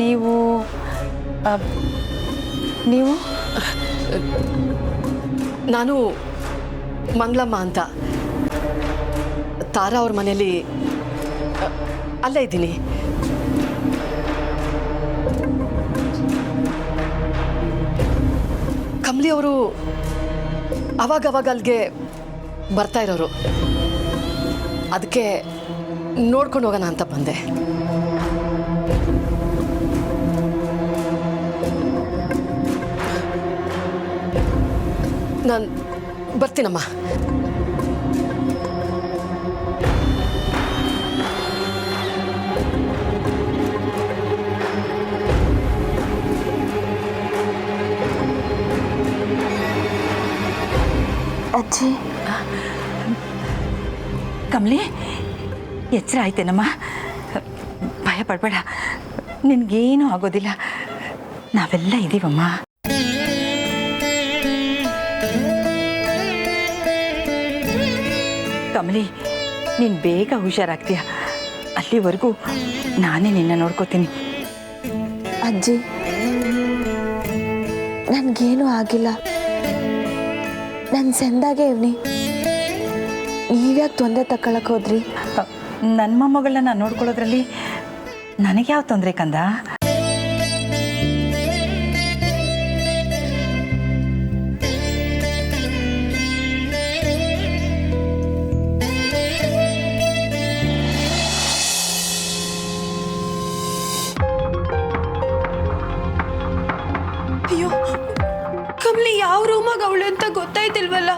ನೀವು ನೀವು ನಾನು ಮಂಗಳಮ್ಮ ಅಂತ ತಾರಾ ಅವ್ರ ಮನೇಲಿ ಅಲ್ಲೇ ಇದ್ದೀನಿ. ಕಮಲಿ ಅವರು ಅವಾಗವಾಗ ಅಲ್ಲಿಗೆ ಬರ್ತಾ ಇರೋರು, ಅದಕ್ಕೆ ನೋಡ್ಕೊಂಡು ಹೋಗೋಣ ಅಂತ ಬಂದೆ. ನಾನು ಬರ್ತೀನಮ್ಮ. ಅಜ್ಜಿ, ಕಮಲಿ ಎಚ್ಚರ ಆಯ್ತೇನಮ್ಮ? ಭಯ ಪಡಬೇಡ, ನಿನಗೇನೂ ಆಗೋದಿಲ್ಲ, ನಾವೆಲ್ಲ ಇದ್ದೀವಮ್ಮ. ಕಮಲಿ, ನೀನು ಬೇಗ ಹುಷಾರಾಗ್ತೀಯ. ಅಲ್ಲಿವರೆಗೂ ನಾನೇ ನಿನ್ನ ನೋಡ್ಕೋತೀನಿ. ಅಜ್ಜಿ, ನನಗೇನೂ ಆಗಿಲ್ಲ, ನಾನು ಸೆಂದಾಗೆ ಇವ್ನಿ. ನೀವ್ಯಾಕೆ ತೊಂದರೆ ತಗೊಳಕ್ ಹೋದ್ರಿ? ನನ್ನ ಮೊಮ್ಮಗಳನ್ನ ನೋಡ್ಕೊಳ್ಳೋದ್ರಲ್ಲಿ ನನಗೆ ಯಾವ ತೊಂದರೆ ಕಂದ? ಅಯ್ಯೋ, ಕಮಲಿ ಯಾವ ರೂಮಾಗ ಅವಳು ಅಂತ ಗೊತ್ತಾಯ್ತಿಲ್ವಲ್ಲ.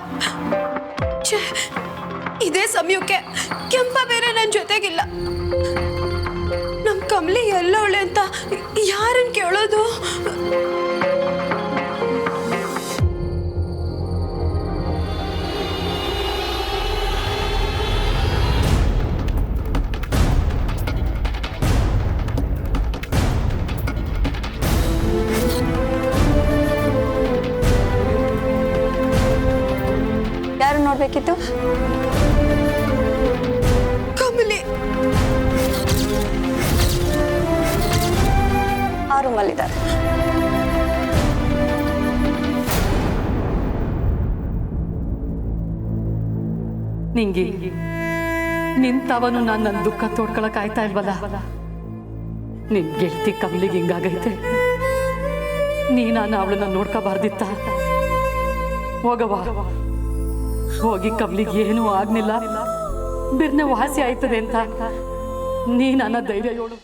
ಇದೇ ಸಮಯಕ್ಕೆ ಕೆಂಪ ಬೇರೆ ನನ್ನ ಜೊತೆಗಿಲ್ಲ. ನಮ್ಮ ಕಮಲಿ ಎಲ್ಲವಳೆ ಅಂತ ಯಾರನ್ನು ಕೇಳೋದು? ಯಾರು ನೋಡ್ಬೇಕಿತ್ತು? ಕಮಲಿ ಆ ರೂಮಲ್ಲಿದ್ದಾರೆ. ನಿಂಗೆ ನಿಂತವನು ನಾನು ನನ್ನ ದುಃಖ ತೋಡ್ಕೊಳಕ್ ಆಯ್ತಾ ಇಲ್ವಲ್ಲ. ನಿನ್ ಗೆಳತಿ ಕಮಲಿಗೆ ಹಿಂಗಾಗೈತೆ. ನಾನು ಅವಳನ್ನ ನೋಡ್ಕೋಬಾರ್ದಿತ್ತ? ಹೋಗವಾ, ಹೋಗಿ ಕಮಲಿಗೆ ಏನೂ ಆಗ್ನಿಲ್ಲ, ಬಿರ್ನೆ ವಾಸಿ ಆಯ್ತದೆ ಅಂತ ನೀ ನನ್ನ ಧೈರ್ಯ ಹೇಳು.